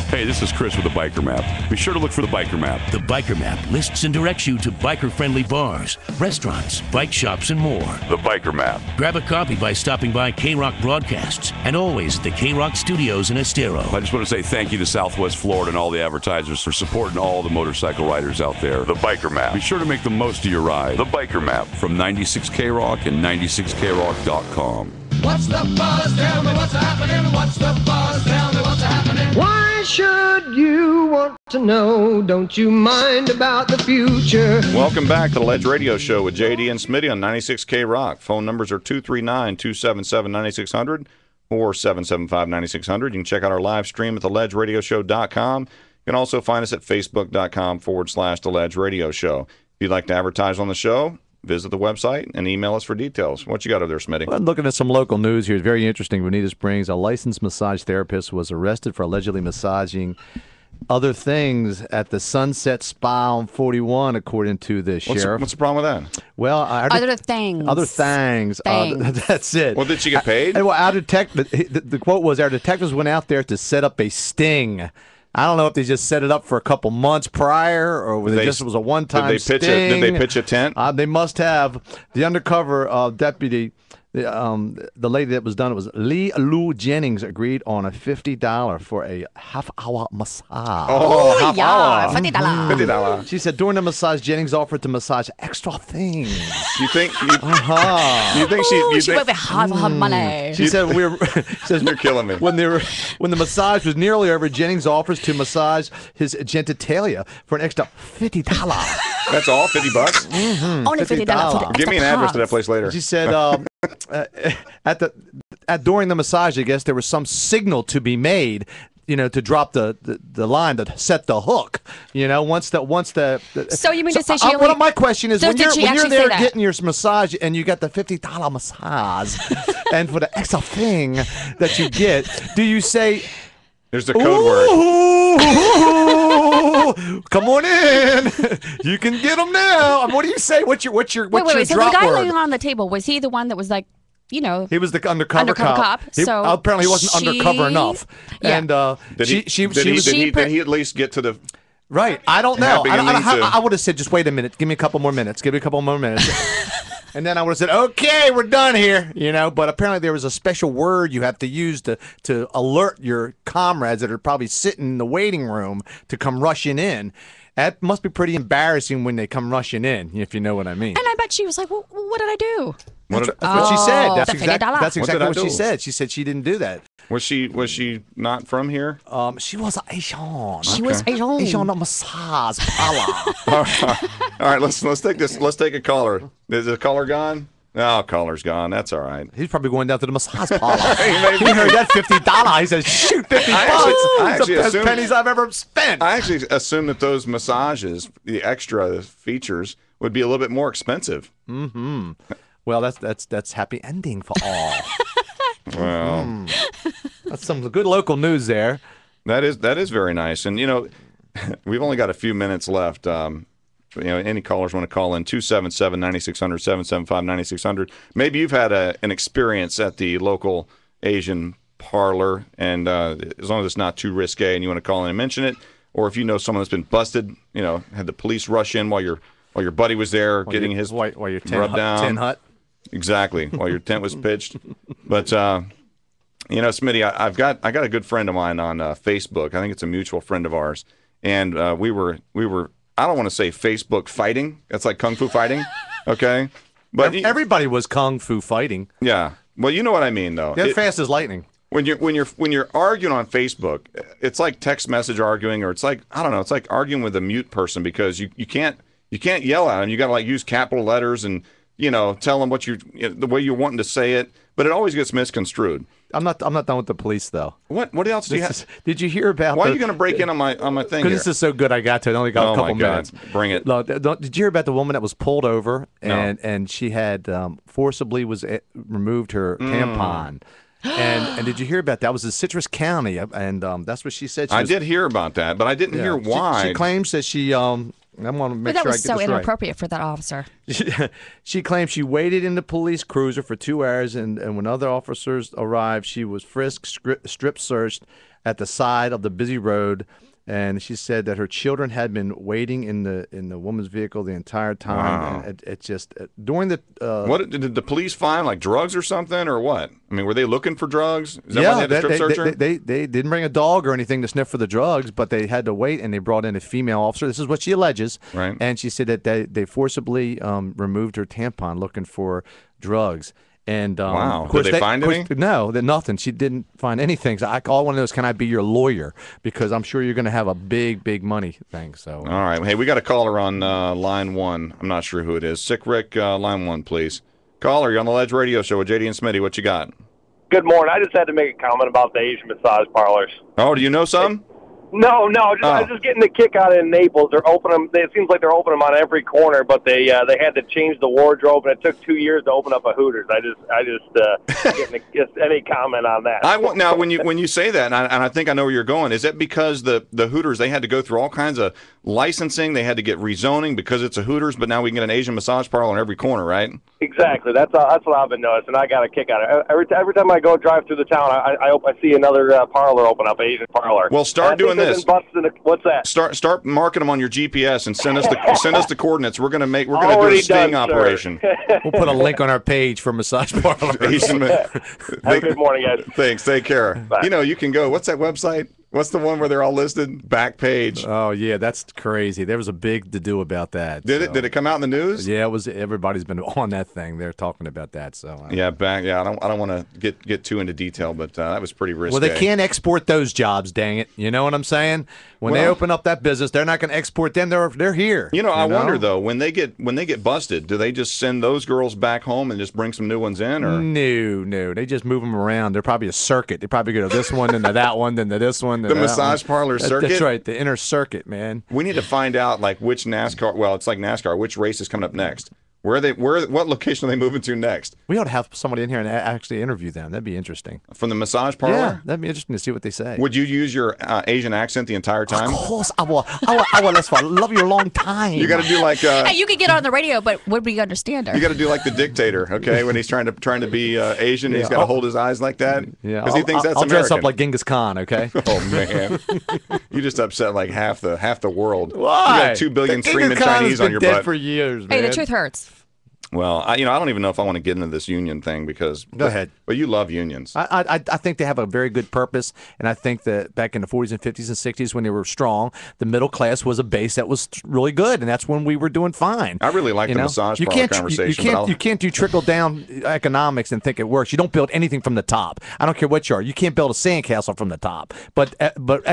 Hey, this is Chris with the Biker Map. Be sure to look for the Biker Map. The Biker Map lists and directs you to biker-friendly bars, restaurants, bike shops, and more. The Biker Map. Grab a copy by stopping by K-Rock Broadcasts and always at the K-Rock Studios in Estero. I just want to say thank you to Southwest Florida and all the advertisers for supporting all the motorcycle riders out there. The Biker Map. Be sure to make the most of your ride. The Biker Map from 96 K-Rock and 96krock.com. What's the buzz? Tell me what's happening. What's the buzz? Tell me what's happening. Why should you want to know? Don't you mind about the future? Welcome back to the Ledge Radio Show with JD and Smitty on 96 K-Rock. Phone numbers are 239-277-9600 or 775-9600. You can check out our live stream at theledgeradioshow.com. You can also find us at facebook.com/The Ledge Radio Show. If you'd like to advertise on the show, visit the website and email us for details. What you got over there, Smitty? Well, looking at some local news here, it's very interesting. Bonita Springs, a licensed massage therapist was arrested for allegedly massaging other things at the Sunset Spa on 41, according to the sheriff. What's the problem with that? Well, other things. Other things. That's it. Well, did she get paid? Well, the quote was, our detectives went out there to set up a sting. I don't know if they just set it up for a couple months prior or it just was a one-time sting. Did they pitch a tent? They must have. The undercover deputy The lady that was done, it was Lee Lou Jennings, agreed on a $50 for a half-hour massage. Oh, half hour. $50. $50. She said during the massage, Jennings offered to massage extra things. You think? You think Ooh, she? she went with half of her money. She said you're killing me. When the massage was nearly over, Jennings offers to massage his genitalia for an extra $50. That's all, $50. Mm-hmm. Only $50. Give me an address to that place later. She said during the massage, I guess there was some signal to be made, to drop the line to set the hook. Once the. So you mean to say she? My question is, So when did she you're actually there say that? getting your massage and you got the $50 massage, and for the extra thing that you get, do you say? There's the code word. Come on in. You can get them now. What do you say? What's your Wait. So the drop guy word? laying on the table, was he the one that was like, He was the undercover cop. So apparently he wasn't undercover enough. Yeah. And Did he at least get to the? Right. I don't know. I I would have said, just wait a minute. Give me a couple more minutes. And then I would have said, okay, we're done here. But apparently there was a special word you have to use to alert your comrades that are probably sitting in the waiting room to come rushing in. That must be pretty embarrassing when they come rushing in, if you know what I mean. And I bet she was like, well, what did I do? That's what she said. That's the exactly $50. what she said. She said she didn't do that. Was she not from here? She was Asian. She was Asian. Asian massage parlor. All right, let's take this. Let's take a caller. Is the caller gone? No, caller's gone. That's all right. He's probably going down to the massage parlor. He heard that $50. He said, shoot, $50. It's the best pennies I've ever spent. I actually assumed that those massages, the extra features, would be a little bit more expensive. Mm-hmm. Well, that's happy ending for all. Well, that's some good local news there. That is very nice. And we've only got a few minutes left. Any callers want to call in 277-9600, 775-9600. Maybe you've had an experience at the local Asian parlor, and as long as it's not too risque, and you want to call in and mention it, or if you know someone that's been busted, had the police rush in while your buddy was there getting his while your rubbed down. Tin hut. Exactly, while your tent was pitched. But Smitty, I got a good friend of mine on Facebook. I think it's a mutual friend of ours, and we were. I don't want to say Facebook fighting. That's like kung fu fighting, okay? But everybody was kung fu fighting. Yeah. Well, you know what I mean, though. They're fast as lightning. When you're arguing on Facebook, it's like text message arguing, or it's like it's like arguing with a mute person because you can't yell at them. You got to use capital letters and tell them what the way you're wanting to say it, but it always gets misconstrued. I'm not done with the police though. What else do you have? Did you hear about? Why are you going to break in on my thing? Because this is so good, I got to it. I only got a couple minutes. Bring it. Did you hear about the woman that was pulled over and she had forcibly removed her tampon? And did you hear about that? It was in Citrus County, and that's what she said. I did hear about that, but I didn't hear why. She claims that she I want to make but that sure was I get so this inappropriate for that officer. She claims she waited in the police cruiser for 2 hours, and when other officers arrived, she was frisked, strip searched at the side of the busy road. And she said that her children had been waiting in the woman's vehicle the entire time. Wow. And it just during the what did the police find, drugs or something, or what? I mean, were they looking for drugs? Is that why they had to strip search her? They didn't bring a dog or anything to sniff for the drugs, but they had to wait, and they brought in a female officer. This is what she alleges, right? And she said that they forcibly removed her tampon looking for drugs. And wow, of course, did they find any? No, nothing. She didn't find anything. So all I want to know is, can I be your lawyer? Because I'm sure you're going to have a big money thing. So all right, hey, we got a caller on line one. I'm not sure who it is. Sick Rick, line one, please. Caller, you're on the Ledge Radio Show with JD and Smitty. What you got? Good morning. I just had to make a comment about the Asian massage parlors. Oh, do you know some? No. I was just getting the kick out of in Naples. They're opening. It seems like they're opening them on every corner, but they had to change the wardrobe, and it took 2 years to open up a Hooters. I just getting any comment on that. Now when you say that, and I think I know where you're going. Is that because the Hooters, they had to go through all kinds of licensing? They had to get rezoning because it's a Hooters, but now we can get an Asian massage parlor on every corner, right? Exactly. That's what I've been noticing. I got a kick out of it. Every time I go drive through the town, I see another parlor open up, Asian parlor. Well, start doing this. What's that? Start marking them on your GPS and send us the coordinates. We're gonna do Already a sting done, operation. We'll put a link on our page for massage parlor. Have a good morning, guys. Thanks. Take care. Bye. You can go. What's that website? What's the one where they're all listed? Back page. Oh yeah, that's crazy. There was a big to do about that. Did it come out in the news? Yeah, it was. Everybody's been on that thing. They're talking about that. So I don't want to get too into detail, but that was pretty risky. Well, they can't export those jobs. Dang it! You know what I'm saying? When they open up that business, they're not going to export them. They're here. I wonder though, when they get busted, do they just send those girls back home and just bring some new ones in, or no? They just move them around. They're probably a circuit. They probably go to this one, then to that one, then to this one. The massage parlor circuit. That's right, the inner circuit, man. We need to find out which NASCAR. Well, it's like NASCAR. Which race is coming up next? What location are they moving to next? We ought to have somebody in here and actually interview them. That'd be interesting. From the massage parlor? Yeah, that'd be interesting to see what they say. Would you use your Asian accent the entire time? Of course I will. I will. That's why I love you a long time. You got to do like. Hey, you could get on the radio, but would we understand her? You got to do like the dictator, okay? When he's trying to be Asian, he's got to hold his eyes like that. Yeah, because he thinks that's I'll American. dress up like Genghis Khan, okay? Oh man, you just upset like half the world. Why? You got 2 billion screaming Chinese on your dead butt for years, man. Hey, the truth hurts. Well, I don't even know if I want to get into this union thing because. Go ahead. But you love unions. I think they have a very good purpose, and I think that back in the 40s and 50s and 60s when they were strong, the middle class was a base that was really good, and that's when we were doing fine. I really like the massage parlor conversation. You can't do trickle down economics and think it works. You don't build anything from the top. I don't care what you are. You can't build a sandcastle from the top. But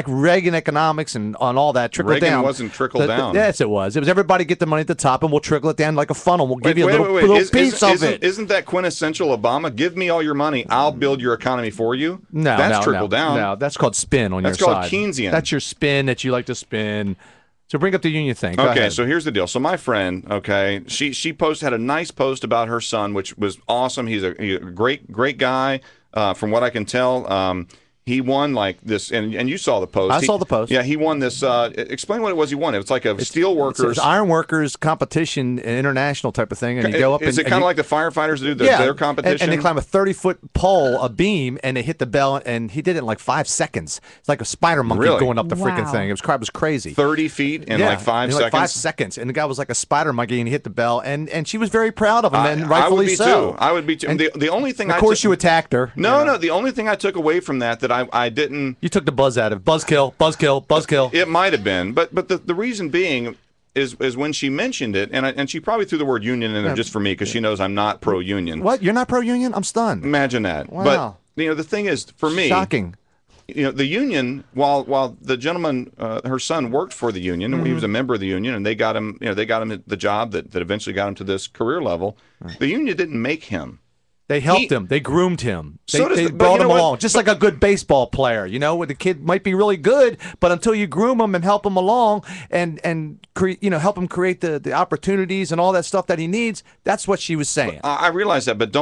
Reagan economics and on all that trickle down. Reagan wasn't trickle down. Yes, it was. It was everybody get the money at the top, and we'll trickle it down like a funnel. We'll give you a little piece of it. Isn't that quintessential Obama? Give me all your money. I'll build your economy for you. That's trickle down. No, that's called spin on your side. That's called Keynesian. That's your spin that you like to spin. So bring up the union thing. Go okay, ahead. So here's the deal. So my friend, okay, she had a nice post about her son, which was awesome. He's a great guy, from what I can tell. He won like this, and you saw the post. I saw the post. Yeah, he won this. Explain what it was he won. It was like a steel workers, it's iron workers competition, international type of thing. And you go up. Is it kind of like the firefighters do their competition? And they climb a 30-foot pole, a beam, and they hit the bell. And he did it in like 5 seconds. It's like a spider monkey going up the freaking thing. It was crazy. 30 feet in like 5 seconds. Like 5 seconds, and the guy was like a spider monkey, and he hit the bell. And she was very proud of him, and rightfully I would be so. Too. I would be too. And the only thing, of course, you attacked her. No. The only thing I took away from that I didn't. You took the buzz out of buzzkill. It might have been, but the reason being is when she mentioned it, and she probably threw the word union in there just for me because she knows I'm not pro-union. What? You're not pro-union? I'm stunned. Imagine that. Wow. But the thing is, for me, shocking. The union, while the gentleman, her son worked for the union, and he was a member of the union, and they got him the job that eventually got him to this career level. Right. The union didn't make him. They helped him. They groomed him. They brought him along, just like a good baseball player. Where the kid might be really good, but until you groom him and help him along and help him create the opportunities and all that stuff that he needs, that's what she was saying. I realize that, but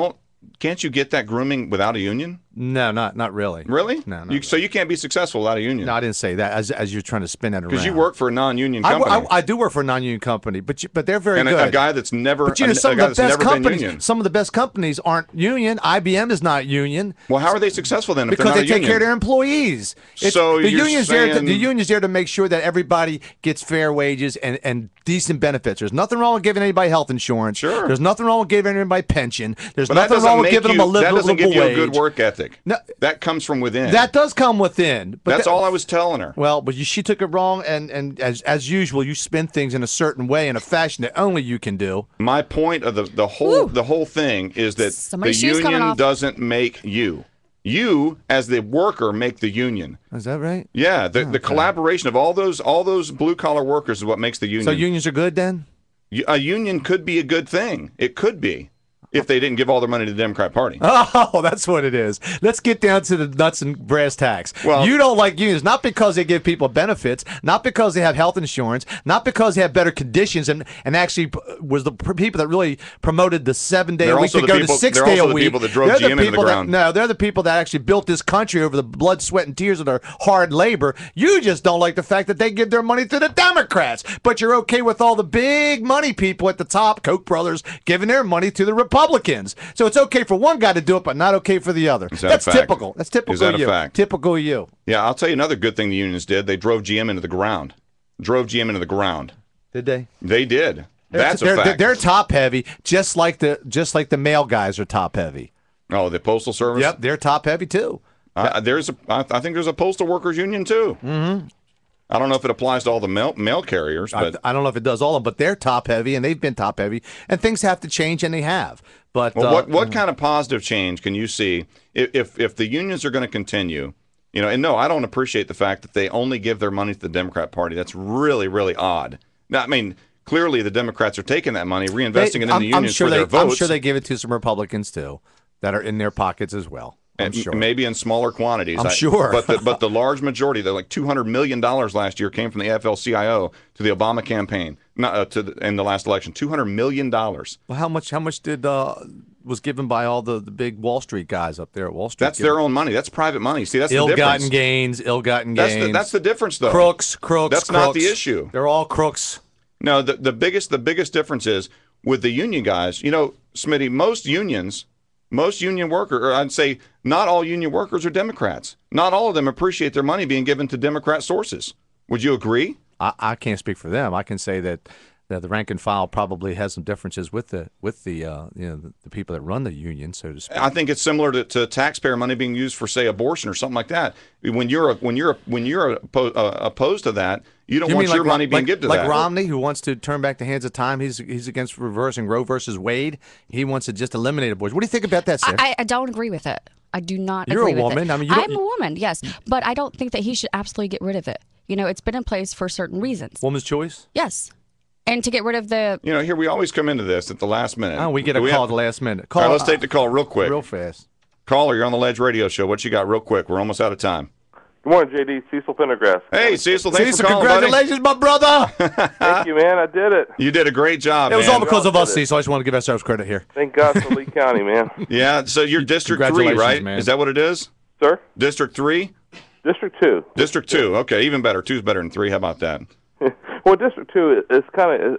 can't you get that grooming without a union? No, not really. Really? No. So you can't be successful without a union? No, I didn't say that. As you're trying to spin it around. Because you work for a non-union company. I do work for a non-union company, but they're very good. And a guy that's never. But some of the best companies aren't union. IBM is not union. Well, how are they successful then? Because they take care of their employees. So the union's there to make sure that everybody gets fair wages and decent benefits. There's nothing wrong with giving anybody health insurance. Sure. There's nothing wrong with giving anybody pension. There's nothing wrong with giving them a livable wage. That doesn't give you a good work ethic. No, that comes from within. That does come within. But that's all I was telling her. Well, but she took it wrong, and as usual, you spin things in a certain way, in a fashion that only you can do. My point of the whole thing is that the union doesn't make you. You, as the worker, make the union. Is that right? Yeah, the collaboration of all those blue collar workers is what makes the union. So unions are good then? A union could be a good thing. It could be. If they didn't give all their money to the Democrat Party. Oh, that's what it is. Let's get down to the nuts and brass tacks. Well, you don't like unions, not because they give people benefits, not because they have health insurance, not because they have better conditions, and actually was the people that really promoted the 7-day a week to go to 6 day a week. They're also the people that drove GM into the ground. No, they're the people that actually built this country over the blood, sweat, and tears of their hard labor. You just don't like the fact that they give their money to the Democrats, but you're okay with all the big money people at the top, Koch brothers, giving their money to the Republicans. Republicans. So it's okay for one guy to do it, but not okay for the other. That's typical. That's typical Is that you. a fact? Typical you. Yeah, I'll tell you another good thing the unions did. They drove GM into the ground. Did they? They did. That's a fact. They're top heavy, just like the mail guys are top heavy. Oh, the Postal Service? Yep, they're top heavy too. I think there's a postal workers union too. Mm-hmm. I don't know if it applies to all the mail carriers, but I don't know if it does all of them, but they're top heavy and they've been top heavy, and things have to change, and they have. But what kind of positive change can you see if the unions are going to continue? And no, I don't appreciate the fact that they only give their money to the Democrat Party. That's really, really odd. Now, I mean, clearly the Democrats are taking that money, reinvesting it in the unions for their votes. I'm sure they give it to some Republicans too, that are in their pockets as well. I'm sure. Maybe in smaller quantities. I'm sure. But the large majority, like $200 million last year, came from the AFL-CIO to the Obama campaign, in the last election. $200 million. Well, how much did was given by all the big Wall Street guys up there at Wall Street? That's their own money. That's private money. See, that's the difference. Ill-gotten gains. That's the difference, though. Crooks. That's not the issue. They're all crooks. No, the biggest difference is with the union guys. Smitty, most union workers, or I'd say not all union workers are Democrats. Not all of them appreciate their money being given to Democrat sources. Would you agree? I can't speak for them. I can say that the rank and file probably has some differences with the people that run the union, so to speak. I think it's similar to taxpayer money being used for, say, abortion or something like that. When you're opposed to that, you don't want your money being given to that. Like Romney, who wants to turn back the hands of time. He's against reversing Roe versus Wade. He wants to just eliminate abortion. What do you think about that, Sarah? I don't agree with it. I do not You're agree with it. You're a woman. I mean, I'm a woman, yes. But I don't think that he should absolutely get rid of it. It's been in place for certain reasons. Woman's choice? Yes. And to get rid of the... here we always come into this at the last minute. Oh, we get a call at the last minute. All right, let's take the call real quick. Real fast. Caller, you're on the Ledge Radio Show. What you got real quick? We're almost out of time. Good morning, JD. Cecil Pendergrass. Hey, Cecil. Thanks for calling, congratulations, buddy. my brother. Thank you, man. I did it. You did a great job, It was man. all because of us, Cecil. I just want to give ourselves credit here. Thank God for Lee County, man. Yeah, so you're District 3, right? Man. Is that what it is? Sir? District 3? District 2. District 2. Okay, even better. 2's better than 3. How about that? Well, District 2 is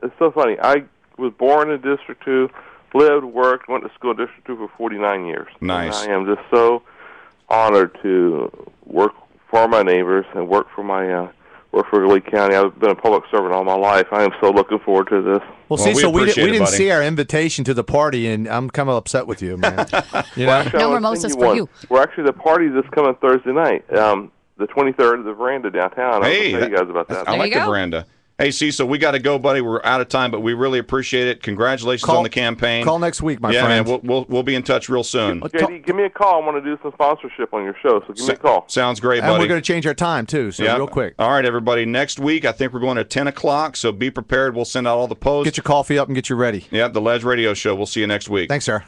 it's so funny. I was born in District 2, lived, worked, went to school in District 2 for 49 years. Nice. And I am just so honored to work for my neighbors and work for Lee County. I've been a public servant all my life. I am so looking forward to this. Well, Cecil, we didn't see our invitation to the party, and I'm kind of upset with you, man. No mimosas for you. We're actually the party this coming Thursday night, the 23rd, at the Veranda downtown. Hey, I'll tell you guys about that. I like the Veranda. Hey, Cecil, we got to go, buddy. We're out of time, but we really appreciate it. Congratulations on the campaign. Call next week, my Yeah, friend. man, we'll be in touch real soon. JD, give me a call. I want to do some sponsorship on your show, so give me a call. Sounds great, buddy. And we're going to change our time, too, so real quick. All right, everybody. Next week, I think we're going to 10 o'clock, so be prepared. We'll send out all the posts. Get your coffee up and get you ready. Yeah, the Ledge Radio Show. We'll see you next week. Thanks, sir.